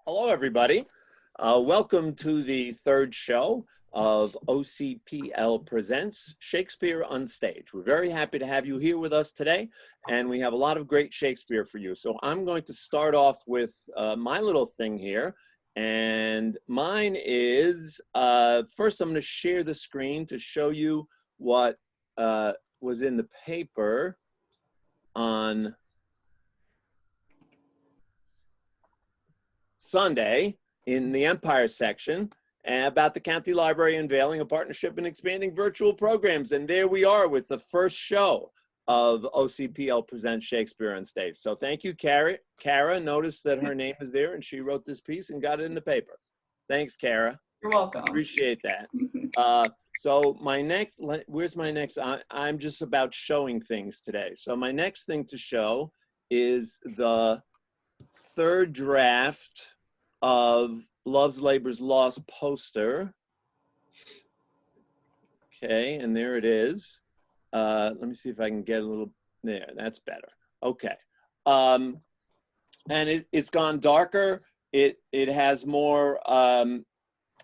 Hello, everybody. Welcome to the third show of OCPL Presents Shakespeare Unstaged. We're very happy to have you here with us today, and we have a lot of great Shakespeare for you. So I'm going to start off with my little thing here, and mine is, first I'm going to share the screen to show you what was in the paper on Sunday in the Empire section about the County Library unveiling a partnership and expanding virtual programs. And there we are with the first show of OCPL Presents Shakespeare Unstaged. So thank you, Kara. Kara, notice that her name is there and she wrote this piece and got it in the paper. Thanks, Kara. You're welcome. Appreciate that. So my next, where's my next? I'm just about showing things today. So my next thing to show is the third draft of Love's Labor's Lost poster. Okay, and there it is. Let me see if I can get a little there. That's better. Okay, and it's gone darker. It has more.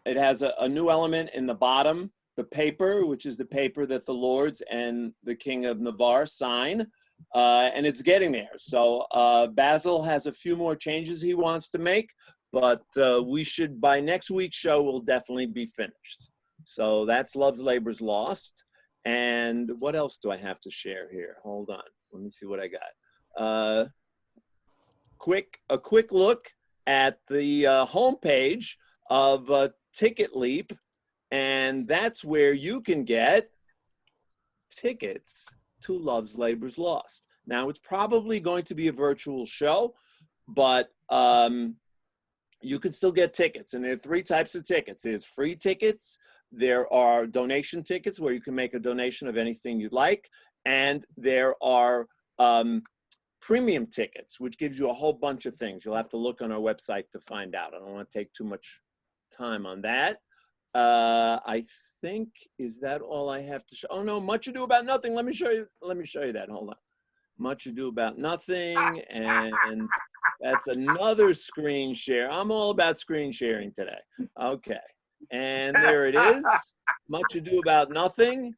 It has a new element in the bottom, the paper, which is the paper that the lords and the King of Navarre sign. And it's getting there. So Basil has a few more changes he wants to make, but we should, by next week's show, we'll definitely be finished. So that's Love's Labor's Lost. And what else do I have to share here? Hold on. Let me see what I got. A quick look at the homepage of Ticket Leap, and that's where you can get tickets to Love's Labor's Lost. Now, it's probably going to be a virtual show, but you can still get tickets. And there are three types of tickets. There's free tickets. There are donation tickets where you can make a donation of anything you'd like. And there are premium tickets, which gives you a whole bunch of things. You'll have to look on our website to find out. I don't want to take too much time on that. I think, is that all I have to show? Oh no, Much Ado About Nothing. Let me show you that. Hold on. Much Ado About Nothing, and that's another screen share. I'm all about screen sharing today. Okay, and there it is. Much Ado About Nothing.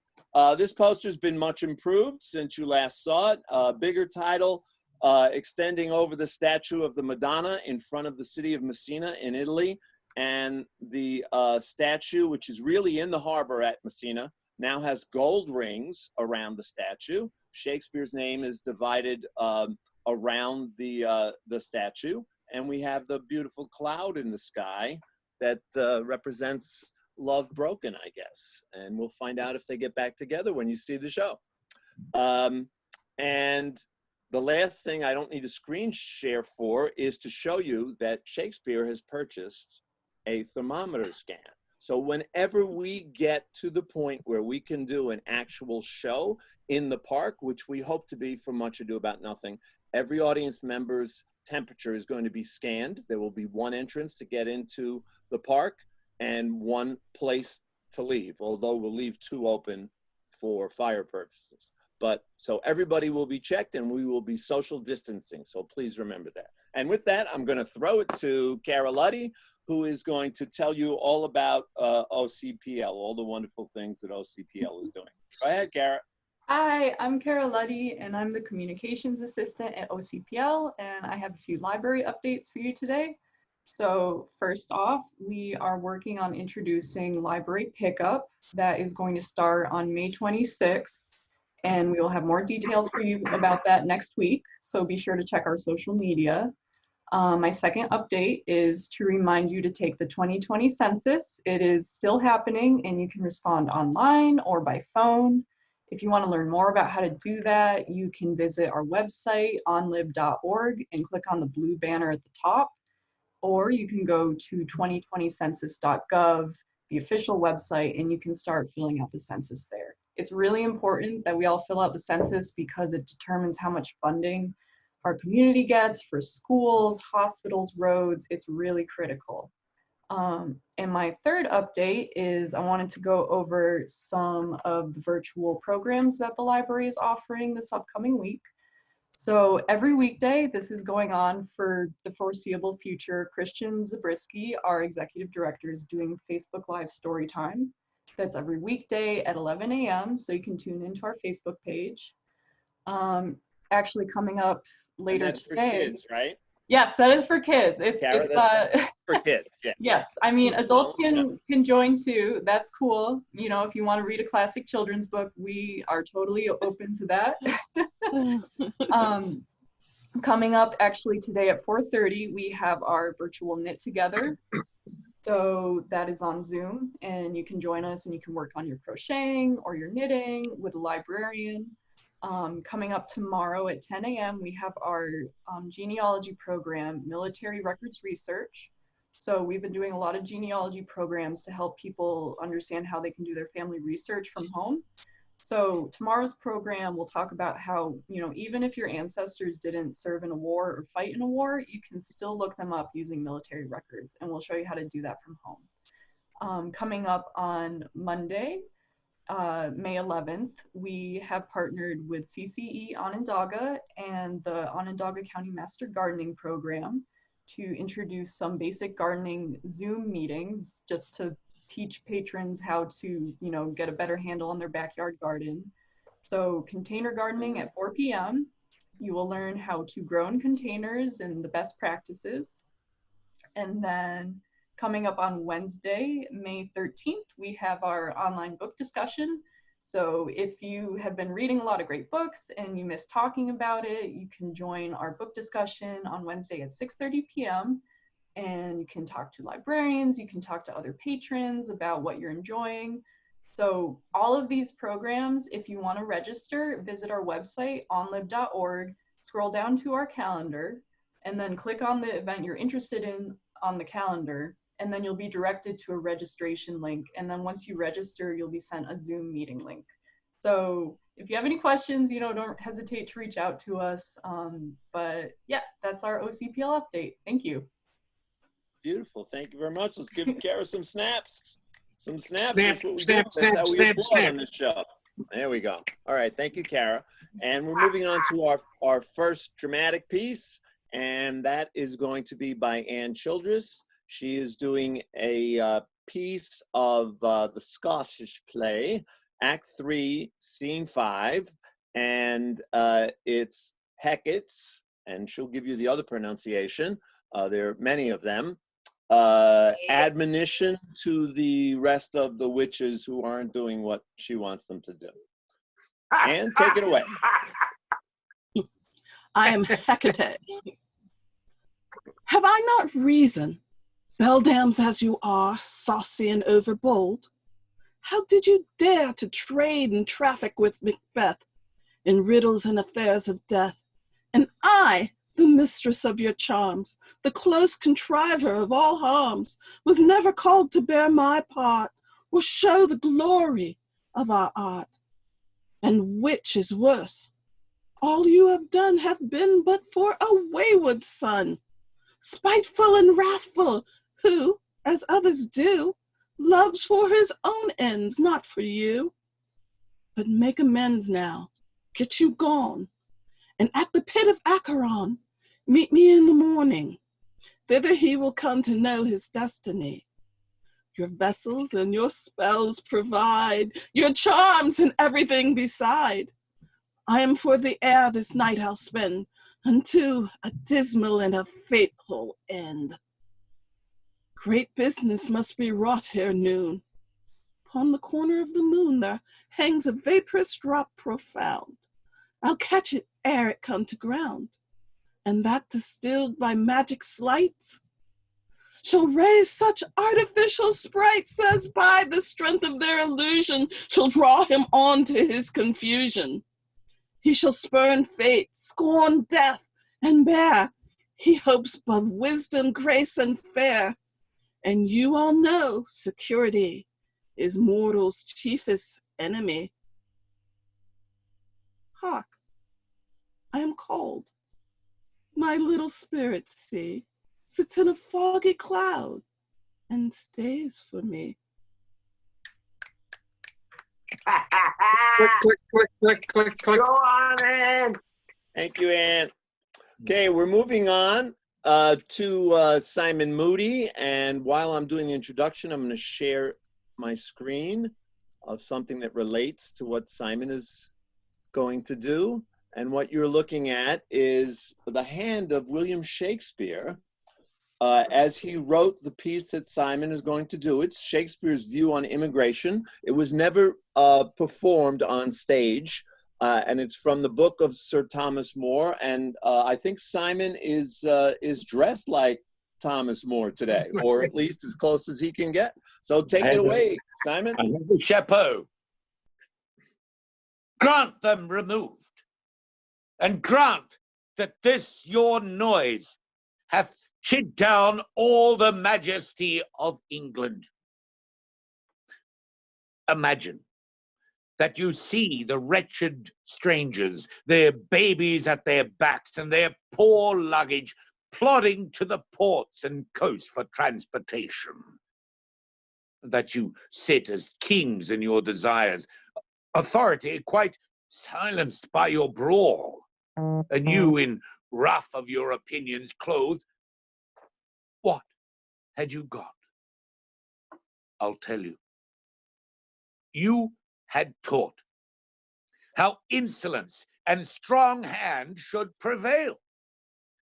This poster's been much improved since you last saw it. Bigger title, extending over the statue of the Madonna in front of the city of Messina in Italy. And the statue, which is really in the harbor at Messina, now has gold rings around the statue. Shakespeare's name is divided around the statue. And we have the beautiful cloud in the sky that represents love broken, I guess. And we'll find out if they get back together when you see the show. And the last thing I don't need a screen share for is to show you that Shakespeare has purchased a thermometer scan. So whenever we get to the point where we can do an actual show in the park, which we hope to be for Much Ado About Nothing, every audience member's temperature is going to be scanned. There will be one entrance to get into the park and one place to leave, although we'll leave two open for fire purposes. But so everybody will be checked and we will be social distancing. So please remember that. And with that, I'm going to throw it to Kara Luddy, who is going to tell you all about OCPL, all the wonderful things that OCPL is doing. Go ahead, Kara. Hi, I'm Kara Luddy, and I'm the Communications Assistant at OCPL, and I have a few library updates for you today. So first off, we are working on introducing library pickup that is going to start on May 26th, and we will have more details for you about that next week, so be sure to check our social media. My second update is to remind you to take the 2020 census. It is still happening and you can respond online or by phone. If you want to learn more about how to do that, you can visit our website onlib.org and click on the blue banner at the top, or you can go to 2020census.gov, the official website, and you can start filling out the census there. It's really important that we all fill out the census because it determines how much funding our community gets for schools, hospitals, roads. It's really critical. And my third update is I wanted to go over some of the virtual programs that the library is offering this upcoming week. So every weekday, this is going on for the foreseeable future. Christian Zabriskie, our executive director, is doing Facebook Live story time. That's every weekday at 11 a.m. So you can tune into our Facebook page. Actually coming up later And that's today. for kids, right? Yes, that is for kids. Kara, that's for kids, yeah. Yes, I mean, adults Yeah. can join too. That's cool. You know, if you want to read a classic children's book, we are totally open to that. Coming up actually today at 4:30, we have our virtual knit together. So that is on Zoom, and you can join us and you can work on your crocheting or your knitting with a librarian. Coming up tomorrow at 10 a.m., we have our genealogy program, Military Records Research. So we've been doing a lot of genealogy programs to help people understand how they can do their family research from home. So tomorrow's program will talk about how, you know, even if your ancestors didn't serve in a war or fight in a war, you can still look them up using military records, and we'll show you how to do that from home. Coming up on Monday, May 11th, we have partnered with CCE Onondaga and the Onondaga County Master Gardening Program to introduce some basic gardening Zoom meetings just to teach patrons how to, you know, get a better handle on their backyard garden. So container gardening at 4 p.m. You will learn how to grow in containers and the best practices. And then coming up on Wednesday, May 13th, we have our online book discussion. So if you have been reading a lot of great books and you miss talking about it, you can join our book discussion on Wednesday at 6:30 p.m. And you can talk to librarians, you can talk to other patrons about what you're enjoying. So all of these programs, if you want to register, visit our website, onlib.org, scroll down to our calendar, and then click on the event you're interested in on the calendar, and then you'll be directed to a registration link. And then once you register, you'll be sent a Zoom meeting link. So if you have any questions, you know, don't hesitate to reach out to us. But yeah, that's our OCPL update. Thank you. Beautiful. Thank you very much. Let's give Kara some snaps. Some snaps. Snap, That's what we snap, do. That's snap, how we snap, applaud snap. on this show. There we go. All right. Thank you, Kara. And we're moving on to our first dramatic piece, and that is going to be by Anne Childress. She is doing a piece of the Scottish play, Act 3, Scene 5, and it's Hecate, and she'll give you the other pronunciation. There are many of them. Admonition to the rest of the witches who aren't doing what she wants them to do. And take it away. I am Hecate. Have I not reason, beldams as you are, saucy and overbold? How did you dare to trade and traffic with Macbeth in riddles and affairs of death? And I, the mistress of your charms, the close contriver of all harms, was never called to bear my part or show the glory of our art. And which is worse, all you have done hath been but for a wayward son, spiteful and wrathful, who, as others do, loves for his own ends, not for you. But make amends now, get you gone, and at the pit of Acheron, meet me in the morning. Thither he will come to know his destiny. Your vessels and your spells provide, your charms and everything beside. I am for the air this night I'll spend, unto a dismal and a fateful end. Great business must be wrought ere noon. Upon the corner of the moon there hangs a vaporous drop profound. I'll catch it ere it come to ground, and that distilled by magic sleights shall raise such artificial sprites as by the strength of their illusion shall draw him on to his confusion. He shall spurn fate, scorn death, and bear, he hopes above wisdom, grace, and fair. And you all know security is mortal's chiefest enemy. Hark, I am cold. My little spirit, see, sits in a foggy cloud and stays for me. Click, click, click, click, click, click. Go on in. Thank you, Anne. Okay, we're moving on to Simon Moody. And while I'm doing the introduction, I'm going to share my screen of something that relates to what Simon is going to do. And what you're looking at is the hand of William Shakespeare as he wrote the piece that Simon is going to do. It's Shakespeare's view on immigration. It was never performed on stage, and it's from the book of Sir Thomas More. And I think Simon is dressed like Thomas More today, or at least as close as he can get. So take it away, Simon. I have a chapeau. Grant them removed, and grant that this your noise hath chid down all the majesty of England. Imagine that you see the wretched strangers, their babies at their backs, and their poor luggage plodding to the ports and coasts for transportation. That you sit as kings in your desires, authority quite silenced by your brawl, and you in ruff of your opinions clothed. What had you got? I'll tell you. You had taught how insolence and strong hand should prevail,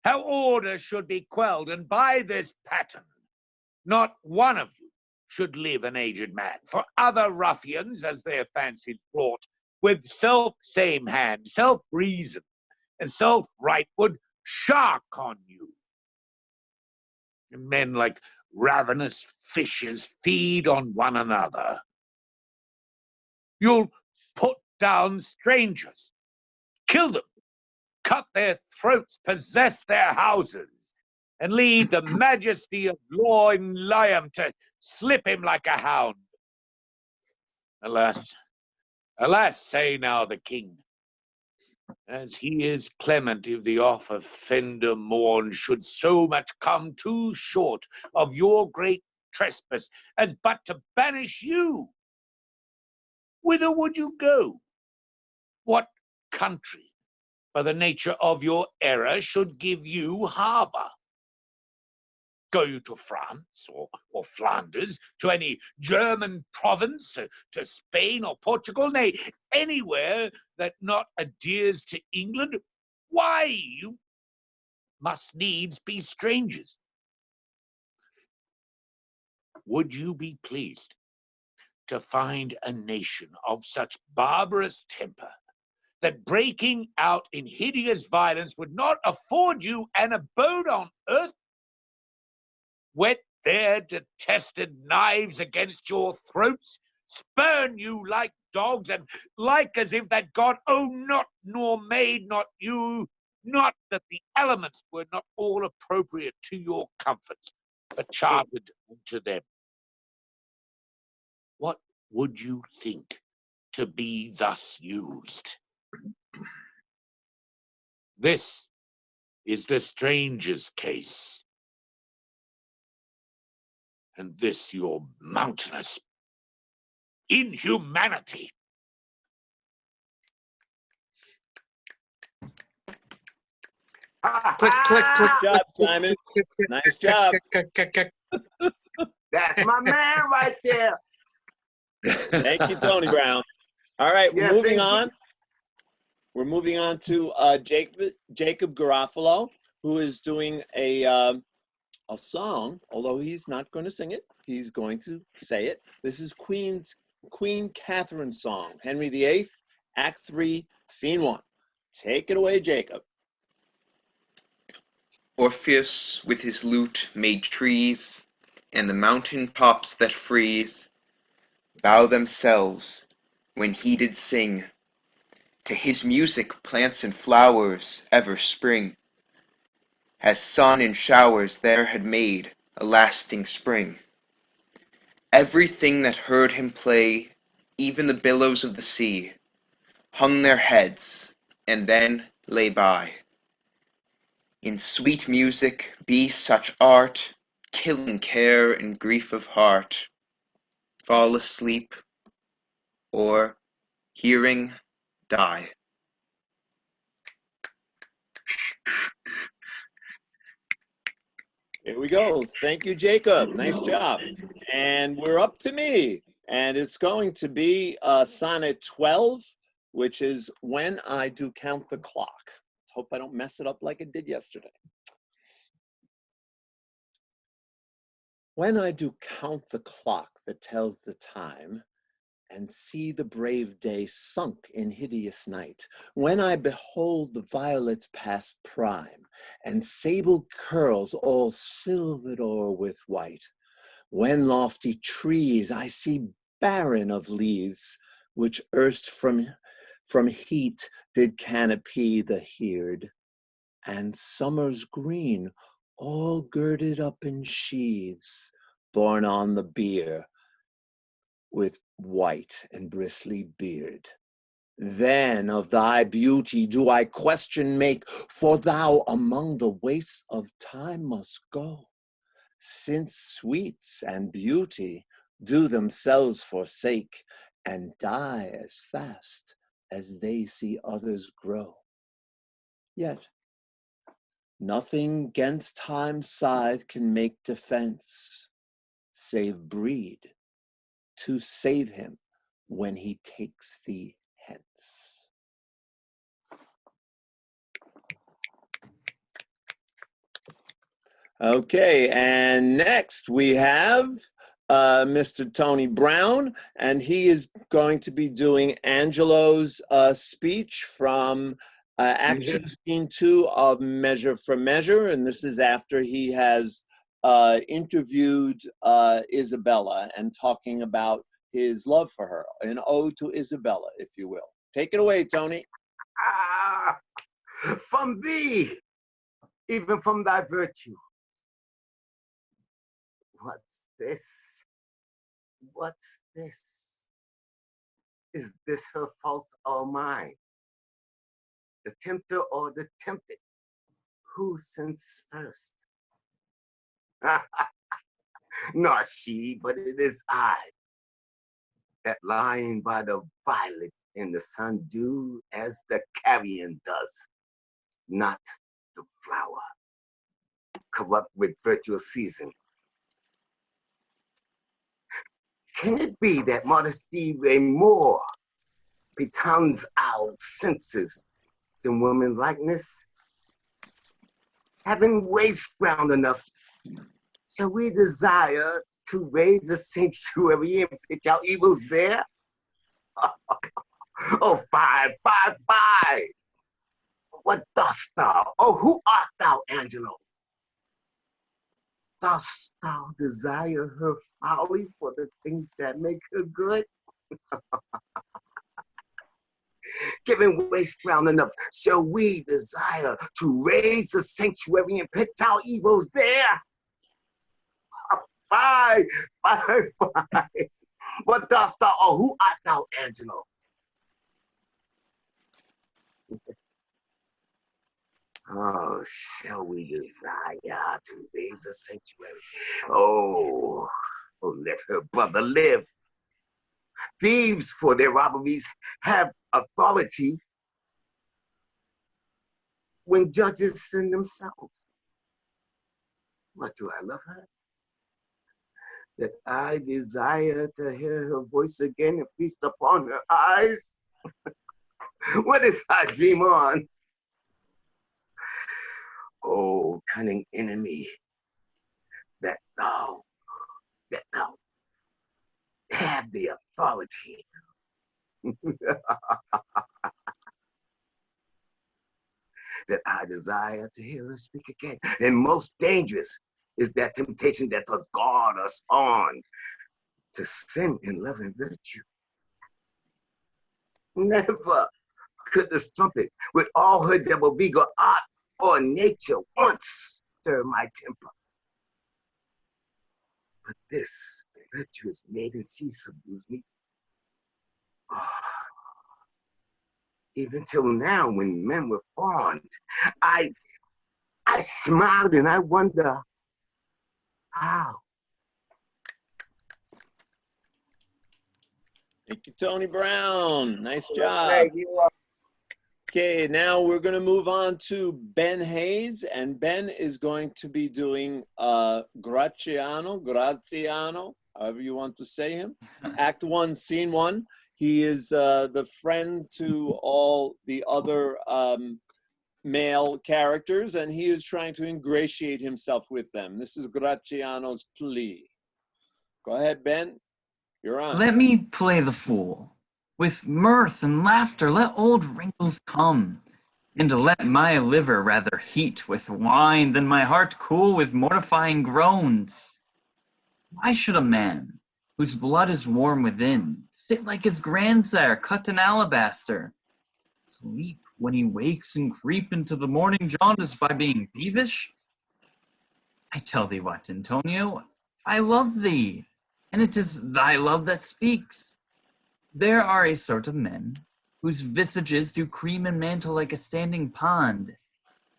how order should be quelled, and by this pattern, not one of you should live an aged man. For other ruffians, as their fancies brought, with self-same hand, self-reason, and self-right would shark on you. And men like ravenous fishes feed on one another. You'll put down strangers, kill them, cut their throats, possess their houses, and leave the majesty of law in Liam to slip him like a hound. Alas, alas, say now the king, as he is clement if the offer fender mourn should so much come too short of your great trespass as but to banish you. Whither would you go? What country, by the nature of your error, should give you harbor? Go you to France or Flanders, to any German province, to Spain or Portugal, nay, anywhere that not adheres to England? Why, you must needs be strangers. Would you be pleased to find a nation of such barbarous temper that breaking out in hideous violence would not afford you an abode on earth? Whet their detested knives against your throats, spurn you like dogs, and like as if that God, oh, not nor made, not you, not that the elements were not all appropriate to your comforts, but chartered to them. What would you think to be thus used? This is the stranger's case. And this your mountainous inhumanity. Click, click, click. Good job, Simon. Nice job. That's my man right there. Thank you, Tony Brown. All right, we're Yeah, moving thank you. on. We're moving on to Jacob Garofalo, who is doing a song, although he's not going to sing it. He's going to say it. This is Queen Katherine's song, Henry VIII, Act 3, Scene 1. Take it away, Jacob. Orpheus with his lute made trees, and the mountain tops that freeze bow themselves when he did sing. To his music plants and flowers ever spring, as sun and showers there had made a lasting spring. Everything that heard him play, even the billows of the sea, hung their heads and then lay by. In sweet music be such art, killing care and grief of heart, fall asleep, or, hearing, die. Here we go. Thank you, Jacob. Nice job. And we're up to me. And it's going to be sonnet 12, which is When I Do Count the Clock. Let's hope I don't mess it up like I did yesterday. When I do count the clock that tells the time, and see the brave day sunk in hideous night, when I behold the violets past prime, and sable curls all silvered o'er with white, when lofty trees I see barren of leaves, which erst from heat did canopy the heard, and summer's green all girded up in sheaves, borne on the bier, with white and bristly beard. Then of thy beauty do I question make, for thou among the wastes of time must go, since sweets and beauty do themselves forsake, and die as fast as they see others grow. Yet nothing 'gainst time's scythe can make defense, save breed to save him when he takes thee hence. Okay, and next we have Mr. Tony Brown, and he is going to be doing Angelo's speech from Act 2, Scene 2 of Measure for Measure, and this is after he has interviewed Isabella and talking about his love for her, an ode to Isabella, if you will. Take it away, Tony. From thee, even from thy virtue. What's this? What's this? Is this her fault or mine? The tempter or the tempted? Who sins first? Not she, but it is I, that lying by the violet in the sun do as the carrion does, not the flower, corrupt with virtuous season. Can it be that modesty way more betones our senses than woman likeness? Having waste ground enough, shall we desire to raise a sanctuary and pitch our evils there? Oh, fie, fie, fie! What dost thou? Oh, who art thou, Angelo? Dost thou desire her folly for the things that make her good? Given waste ground enough, shall we desire to raise the sanctuary and pitch our evils there? Fie, fie, fie! What dost thou, or who art thou, Angelo? Oh, shall we desire to raise a sanctuary? Oh, let her brother live. Thieves for their robberies have authority when judges sin themselves. What do I love her? That I desire to hear her voice again and feast upon her eyes? What is I dream on? Oh, cunning enemy, that thou have the authority. That I desire to hear her speak again. And most dangerous is that temptation that does guard us on to sin in love and virtue. Never could the strumpet, with all her double vigor, art or nature, once stir my temper. But this virtuous maiden, she subdues me. Oh, even till now, when men were fond, I smiled and I wonder how. Thank you, Tony Brown. Nice job. Thank you. Okay, now we're going to move on to Ben Hayes, and Ben is going to be doing Graziano, however you want to say him. Act 1, Scene 1. He is the friend to all the other male characters, and he is trying to ingratiate himself with them. This is Graziano's plea. Go ahead, Ben. You're on. Let me play the fool. With mirth and laughter, let old wrinkles come, and let my liver rather heat with wine than my heart cool with mortifying groans. Why should a man, whose blood is warm within, sit like his grandsire cut in alabaster, sleep when he wakes and creep into the morning jaundice by being peevish? I tell thee what, Antonio, I love thee, and it is thy love that speaks. There are a sort of men whose visages do cream and mantle like a standing pond,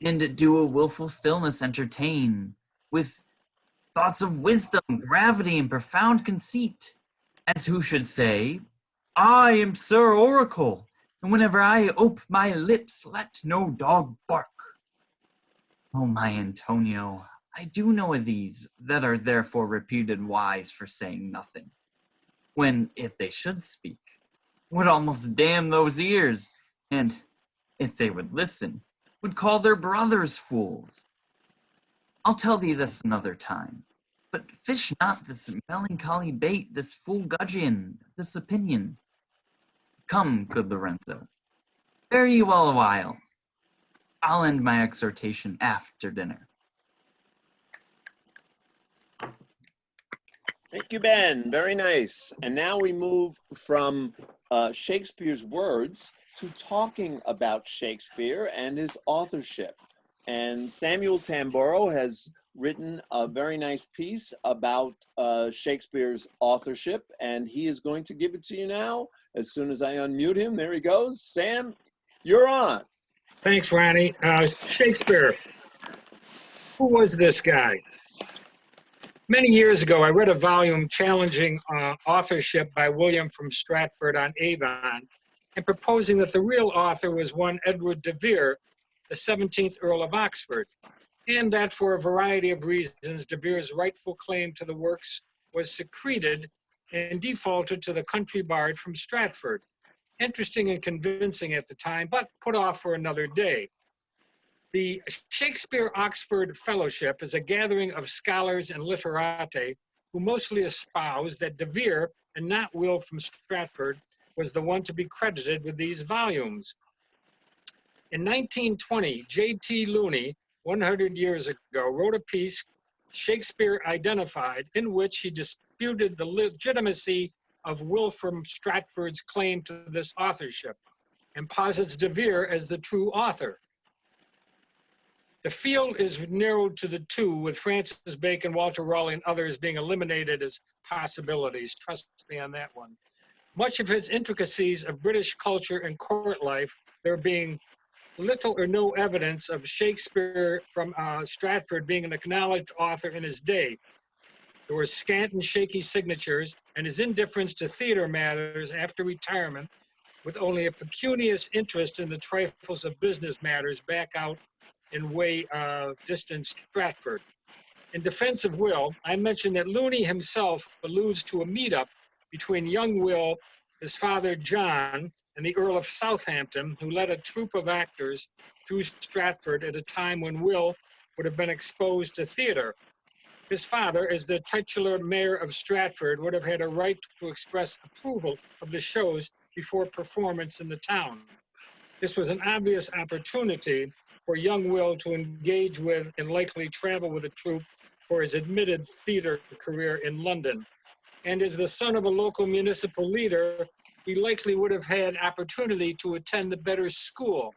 and do a wilful stillness entertain, with thoughts of wisdom, gravity, and profound conceit, as who should say, I am Sir Oracle, and whenever I ope my lips, let no dog bark. Oh, my Antonio, I do know of these that are therefore reputed wise for saying nothing, when, if they should speak, would almost damn those ears, and, if they would listen, would call their brothers fools. I'll tell thee this another time, but fish not this melancholy bait, this fool gudgeon, this opinion. Come, good Lorenzo, bear ye well a while. I'll end my exhortation after dinner. Thank you, Ben. Very nice. And now we move from Shakespeare's words to talking about Shakespeare and his authorship. And Samuel Tamburo has written a very nice piece about Shakespeare's authorship, and he is going to give it to you now as soon as I unmute him. There he goes. Sam, you're on. Thanks, Ronnie. Shakespeare. Who was this guy? Many years ago, I read a volume challenging authorship by William from Stratford on Avon and proposing that the real author was one Edward Devere, the 17th Earl of Oxford, and that for a variety of reasons, Devere's rightful claim to the works was secreted and defaulted to the country bard from Stratford. Interesting and convincing at the time, but put off for another day. The Shakespeare-Oxford Fellowship is a gathering of scholars and literati who mostly espouse that Devere, and not Will from Stratford, was the one to be credited with these volumes. In 1920, J.T. Looney, 100 years ago, wrote a piece, Shakespeare Identified, in which he disputed the legitimacy of Will from Stratford's claim to this authorship and posits Devere as the true author. The field is narrowed to the two, with Francis Bacon, Walter Raleigh, and others being eliminated as possibilities. Trust me on that one. Much of his intricacies of British culture and court life, there being little or no evidence of Shakespeare from Stratford being an acknowledged author in his day. There were scant and shaky signatures, and his indifference to theater matters after retirement, with only a pecunious interest in the trifles of business matters back out in way distant Stratford. In defense of Will, I mentioned that Looney himself alludes to a meetup between young Will, his father John, and the Earl of Southampton, who led a troupe of actors through Stratford at a time when Will would have been exposed to theater. His father, as the titular mayor of Stratford, would have had a right to express approval of the shows before performance in the town. This was an obvious opportunity for young Will to engage with and likely travel with a troupe for his admitted theater career in London. And as the son of a local municipal leader, he likely would have had opportunity to attend the better school.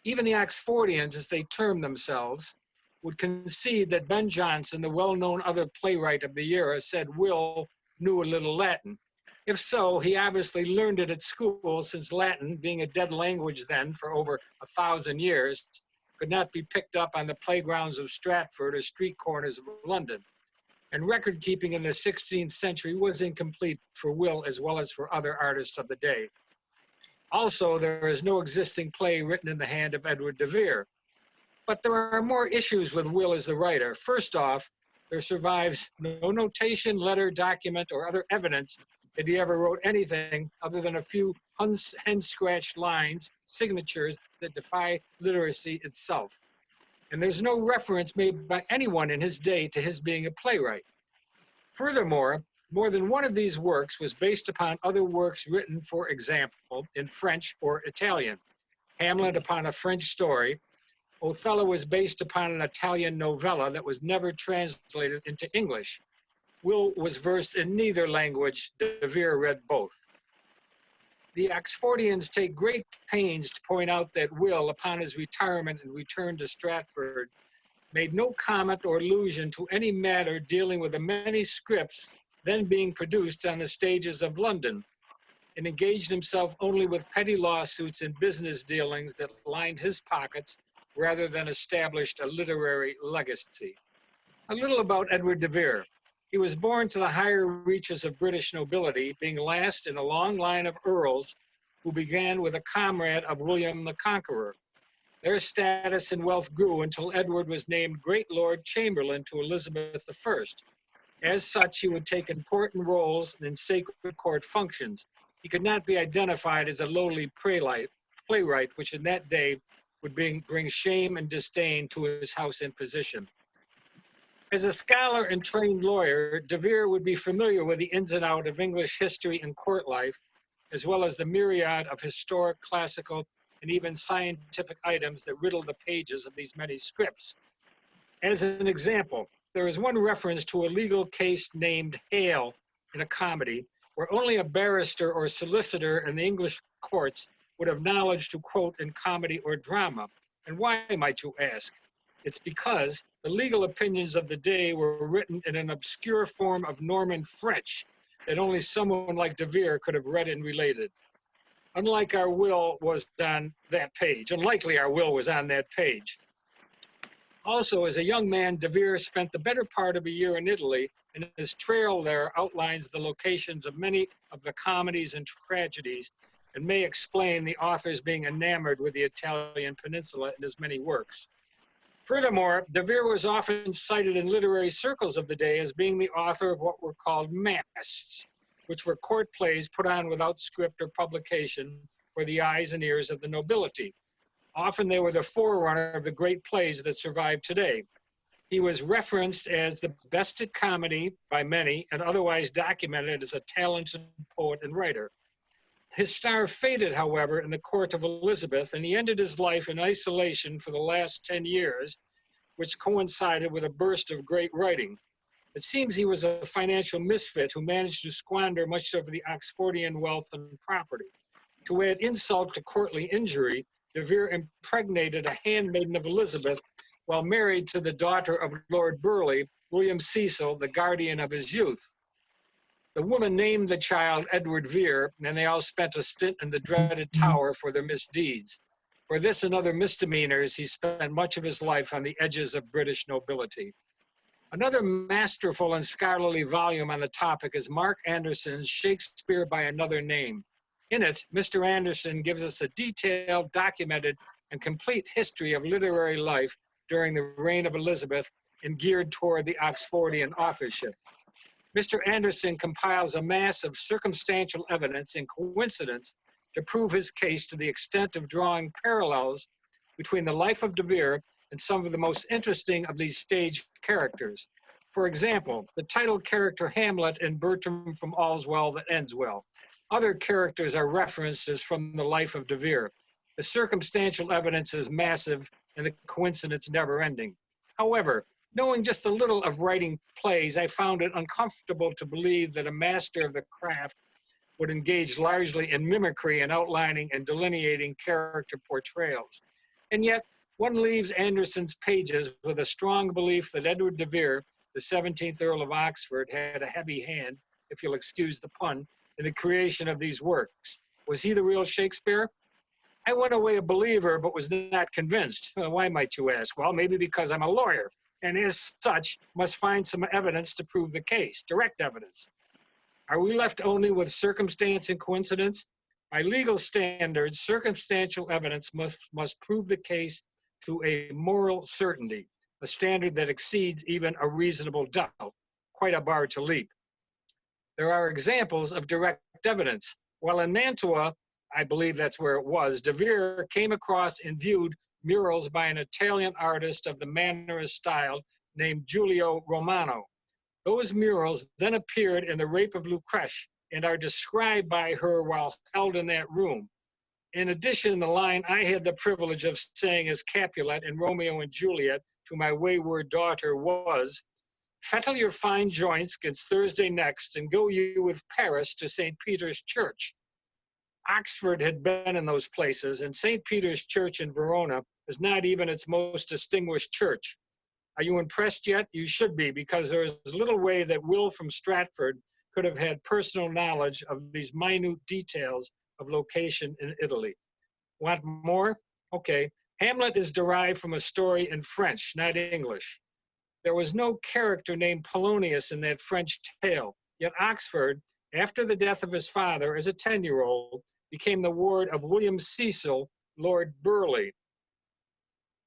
Even the Oxfordians, as they term themselves, would concede that Ben Jonson, the well-known other playwright of the era, said Will knew a little Latin. If so, he obviously learned it at school, since Latin, being a dead language then for over 1,000 years, could not be picked up on the playgrounds of Stratford or street corners of London. And record keeping in the 16th century was incomplete for Will as well as for other artists of the day. Also, there is no existing play written in the hand of Edward Devere. But there are more issues with Will as the writer. First off, there survives no notation, letter, document, or other evidence that he ever wrote anything other than a few hand-scratched lines, signatures that defy literacy itself. And there's no reference made by anyone in his day to his being a playwright. Furthermore, more than one of these works was based upon other works written, for example, in French or Italian. Hamlet upon a French story. Othello was based upon an Italian novella that was never translated into English. Will was versed in neither language. Devere read both. The Oxfordians take great pains to point out that Will, upon his retirement and return to Stratford, made no comment or allusion to any matter dealing with the many scripts then being produced on the stages of London, and engaged himself only with petty lawsuits and business dealings that lined his pockets rather than established a literary legacy. A little about Edward Devere. He was born to the higher reaches of British nobility, being last in a long line of earls who began with a comrade of William the Conqueror. Their status and wealth grew until Edward was named Great Lord Chamberlain to Elizabeth I. As such, he would take important roles in sacred court functions. He could not be identified as a lowly playwright, which in that day would bring shame and disdain to his house and position. As a scholar and trained lawyer, Devere would be familiar with the ins and outs of English history and court life, as well as the myriad of historic, classical, and even scientific items that riddle the pages of these many scripts. As an example, there is one reference to a legal case named Hale in a comedy, where only a barrister or solicitor in the English courts would have knowledge to quote in comedy or drama. And why, might you ask? It's because the legal opinions of the day were written in an obscure form of Norman French that only someone like Devere could have read and related. Unlikely our will was on that page. Also, as a young man, Devere spent the better part of a year in Italy, and his trail there outlines the locations of many of the comedies and tragedies, and may explain the author's being enamored with the Italian peninsula in his many works. Furthermore, Devere was often cited in literary circles of the day as being the author of what were called masques, which were court plays put on without script or publication for the eyes and ears of the nobility. Often they were the forerunner of the great plays that survive today. He was referenced as the best at comedy by many and otherwise documented as a talented poet and writer. His star faded, however, in the court of Elizabeth, and he ended his life in isolation for the last 10 years, which coincided with a burst of great writing. It seems he was a financial misfit who managed to squander much of the Oxfordian wealth and property. To add insult to courtly injury, Devere impregnated a handmaiden of Elizabeth while married to the daughter of Lord Burleigh, William Cecil, the guardian of his youth. The woman named the child Edward Devere, and they all spent a stint in the dreaded Tower for their misdeeds. For this and other misdemeanors, he spent much of his life on the edges of British nobility. Another masterful and scholarly volume on the topic is Mark Anderson's Shakespeare by Another Name. In it, Mr. Anderson gives us a detailed, documented, and complete history of literary life during the reign of Elizabeth and geared toward the Oxfordian authorship. Mr. Anderson compiles a mass of circumstantial evidence and coincidence to prove his case to the extent of drawing parallels between the life of Devere and some of the most interesting of these stage characters. For example, the title character Hamlet in Bertram from All's Well That Ends Well. Other characters are references from the life of Devere. The circumstantial evidence is massive and the coincidence never-ending. However, knowing just a little of writing plays, I found it uncomfortable to believe that a master of the craft would engage largely in mimicry and outlining and delineating character portrayals. And yet, one leaves Anderson's pages with a strong belief that Edward Devere, the 17th Earl of Oxford, had a heavy hand, if you'll excuse the pun, in the creation of these works. Was he the real Shakespeare? I went away a believer, but was not convinced. Why, might you ask? Well, maybe because I'm a lawyer, and as such, must find some evidence to prove the case, direct evidence. Are we left only with circumstance and coincidence? By legal standards, circumstantial evidence must prove the case to a moral certainty, a standard that exceeds even a reasonable doubt, quite a bar to leap. There are examples of direct evidence. While in Mantua, I believe that's where it was, Devere came across and viewed murals by an Italian artist of the Mannerist style named Giulio Romano. Those murals then appeared in The Rape of Lucrece and are described by her while held in that room. In addition, the line I had the privilege of saying as Capulet in Romeo and Juliet to my wayward daughter was, "Fettle your fine joints 'gainst Thursday next, and go you with Paris to St. Peter's Church." Oxford had been in those places, and St. Peter's Church in Verona is not even its most distinguished church. Are you impressed yet? You should be, because there is little way that Will from Stratford could have had personal knowledge of these minute details of location in Italy. Want more? Okay. Hamlet is derived from a story in French, not English. There was no character named Polonius in that French tale, yet Oxford, after the death of his father as a 10-year-old, became the ward of William Cecil, Lord Burleigh,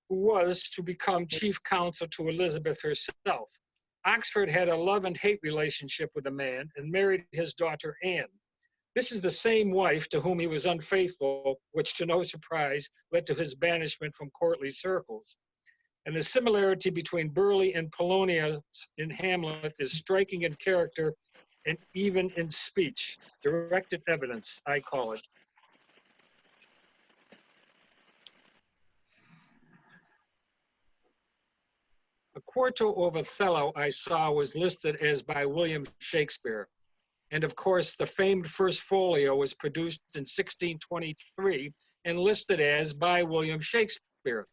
who was to become chief counsel to Elizabeth herself. Oxford had a love and hate relationship with the man and married his daughter Anne. This is the same wife to whom he was unfaithful, which to no surprise led to his banishment from courtly circles. And the similarity between Burleigh and Polonius in Hamlet is striking in character and even in speech. Directed evidence, I call it. A quarto of Othello I saw was listed as by William Shakespeare. And of course, the famed First Folio was produced in 1623 and listed as by William Shakespeare.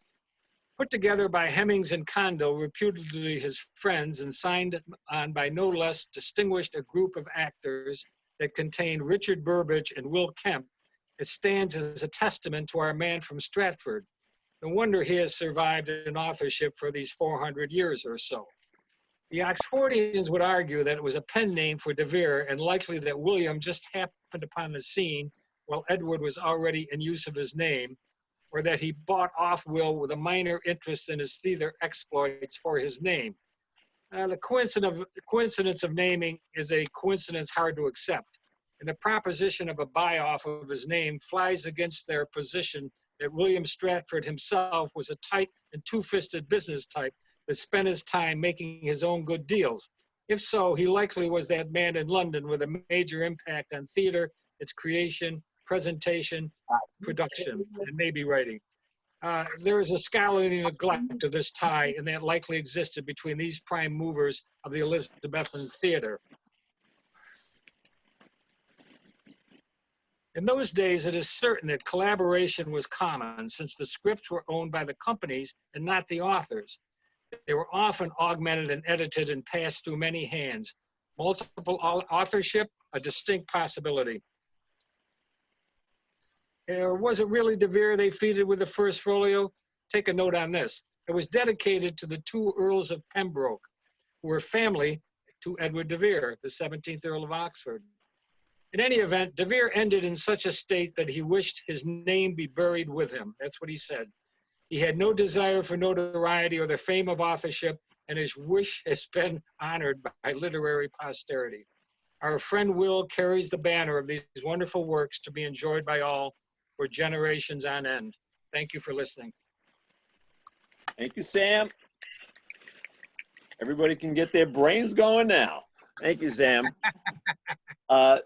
Put together by Hemmings and Condell, reputedly his friends, and signed on by no less distinguished a group of actors that contained Richard Burbage and Will Kemp, it stands as a testament to our man from Stratford. No wonder he has survived in authorship for these 400 years or so. The Oxfordians would argue that it was a pen name for Devere, and likely that William just happened upon the scene while Edward was already in use of his name, or that he bought off Will with a minor interest in his theater exploits for his name. The coincidence of naming is a coincidence hard to accept, and the proposition of a buy-off of his name flies against their position that William Stratford himself was a tight and two-fisted business type that spent his time making his own good deals. If so, he likely was that man in London with a major impact on theater, its creation, presentation, production, and maybe writing. There is a scholarly neglect of this tie, and that likely existed between these prime movers of the Elizabethan theater. In those days, it is certain that collaboration was common, since the scripts were owned by the companies and not the authors. They were often augmented and edited and passed through many hands. Multiple authorship, a distinct possibility. Or was it really Devere they feted with the First Folio? Take a note on this. It was dedicated to the two Earls of Pembroke, who were family to Edward Devere, the 17th Earl of Oxford. In any event, Devere ended in such a state that he wished his name be buried with him. That's what he said. He had no desire for notoriety or the fame of authorship, and his wish has been honored by literary posterity. Our friend Will carries the banner of these wonderful works to be enjoyed by all for generations on end. Thank you for listening. Thank you, Sam. Everybody can get their brains going now. Thank you, Sam.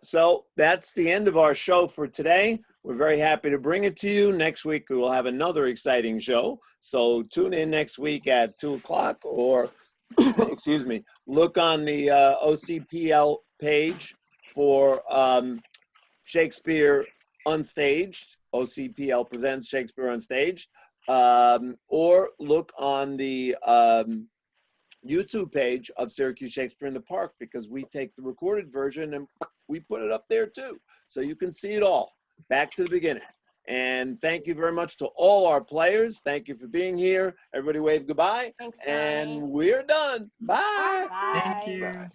So that's the end of our show for today. We're very happy to bring it to you. Next week, we will have another exciting show. So tune in next week at 2 o'clock or, excuse me, look on the OCPL page for Shakespeare Unstaged, OCPL Presents Shakespeare Unstaged, or look on the YouTube page of Syracuse Shakespeare-In-The-Park, because we take the recorded version and we put it up there too. So you can see it all, back to the beginning. And thank you very much to all our players. Thank you for being here. Everybody wave goodbye. Thanks, and Ronnie. we're done. Bye. Bye. Thank you. Bye.